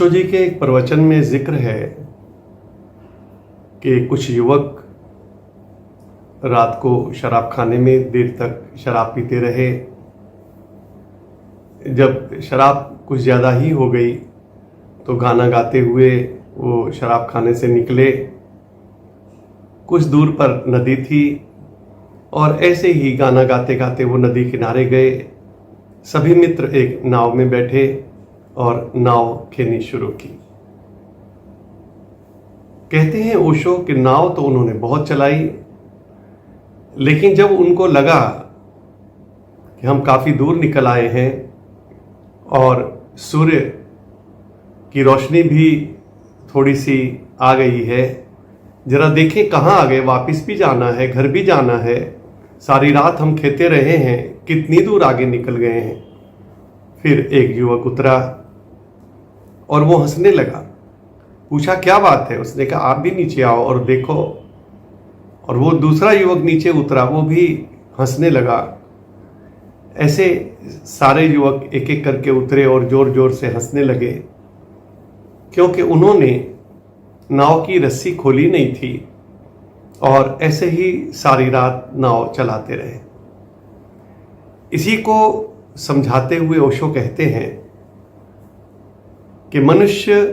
ओशो जी के एक प्रवचन में जिक्र है कि कुछ युवक रात को शराब खाने में देर तक शराब पीते रहे। जब शराब कुछ ज़्यादा ही हो गई तो गाना गाते हुए वो शराब खाने से निकले। कुछ दूर पर नदी थी और ऐसे ही गाना गाते गाते वो नदी किनारे गए। सभी मित्र एक नाव में बैठे और नाव खेनी शुरू की। कहते हैं ओशो कि नाव तो उन्होंने बहुत चलाई, लेकिन जब उनको लगा कि हम काफ़ी दूर निकल आए हैं और सूर्य की रोशनी भी थोड़ी सी आ गई है, जरा देखें कहाँ आ गए, वापस भी जाना है, घर भी जाना है, सारी रात हम खेते रहे हैं, कितनी दूर आगे निकल गए हैं। फिर एक युवक उतरा और वो हंसने लगा। पूछा क्या बात है? उसने कहा आप भी नीचे आओ और देखो। और वो दूसरा युवक नीचे उतरा, वो भी हंसने लगा। ऐसे सारे युवक एक एक करके उतरे और जोर जोर से हंसने लगे, क्योंकि उन्होंने नाव की रस्सी खोली नहीं थी और ऐसे ही सारी रात नाव चलाते रहे। इसी को समझाते हुए ओशो कहते हैं कि मनुष्य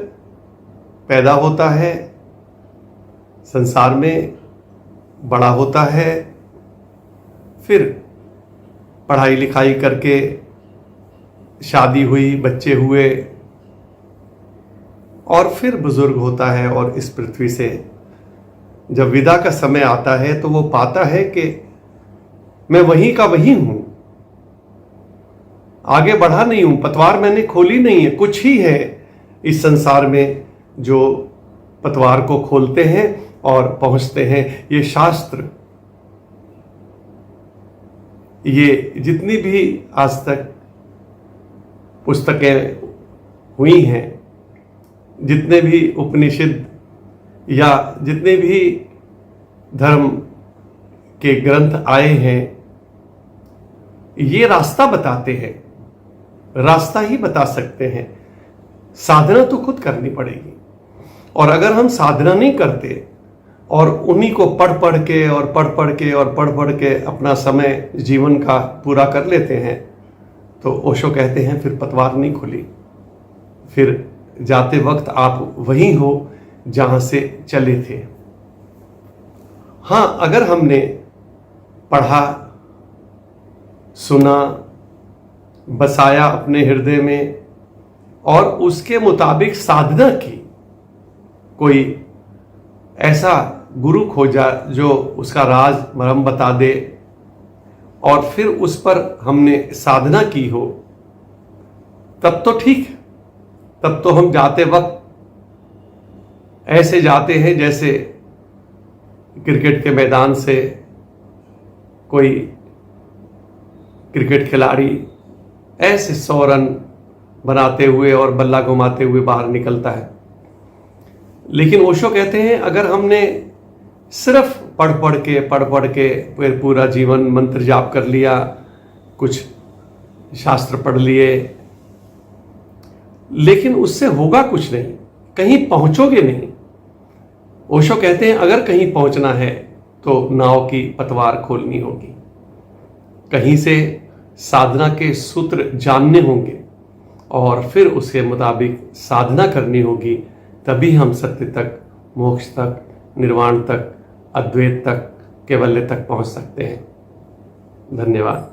पैदा होता है, संसार में बड़ा होता है, फिर पढ़ाई लिखाई करके शादी हुई, बच्चे हुए और फिर बुजुर्ग होता है और इस पृथ्वी से जब विदा का समय आता है तो वो पाता है कि मैं वहीं का वहीं हूं, आगे बढ़ा नहीं हूं, पतवार मैंने खोली नहीं है। कुछ ही है इस संसार में जो पतवार को खोलते हैं और पहुंचते हैं। ये शास्त्र, ये जितनी भी आज तक पुस्तकें हुई हैं, जितने भी उपनिषद या जितने भी धर्म के ग्रंथ आए हैं, ये रास्ता बताते हैं, रास्ता ही बता सकते हैं। साधना तो खुद करनी पड़ेगी। और अगर हम साधना नहीं करते और उन्हीं को पढ़ पढ़ के और पढ़ पढ़ के और पढ़ पढ़ के अपना समय जीवन का पूरा कर लेते हैं, तो ओशो कहते हैं फिर पतवार नहीं खुली, फिर जाते वक्त आप वहीं हो जहां से चले थे। हाँ, अगर हमने पढ़ा, सुना, बसाया अपने हृदय में और उसके मुताबिक साधना की, कोई ऐसा गुरु खोजा जो उसका राज मरहम बता दे और फिर उस पर हमने साधना की हो, तब तो ठीक। तब तो हम जाते वक्त ऐसे जाते हैं जैसे क्रिकेट के मैदान से कोई क्रिकेट खिलाड़ी ऐसे 100 रन बनाते हुए और बल्ला घुमाते हुए बाहर निकलता है। लेकिन ओशो कहते हैं अगर हमने सिर्फ पढ़ पढ़ के पूरा जीवन मंत्र जाप कर लिया, कुछ शास्त्र पढ़ लिए, लेकिन उससे होगा कुछ नहीं, कहीं पहुंचोगे नहीं। ओशो कहते हैं अगर कहीं पहुंचना है तो नाव की पतवार खोलनी होगी, कहीं से साधना के सूत्र जानने होंगे और फिर उसके मुताबिक साधना करनी होगी। तभी हम सत्य तक, मोक्ष तक, निर्वाण तक, अद्वैत तक, कैवल्य तक पहुंच सकते हैं। धन्यवाद।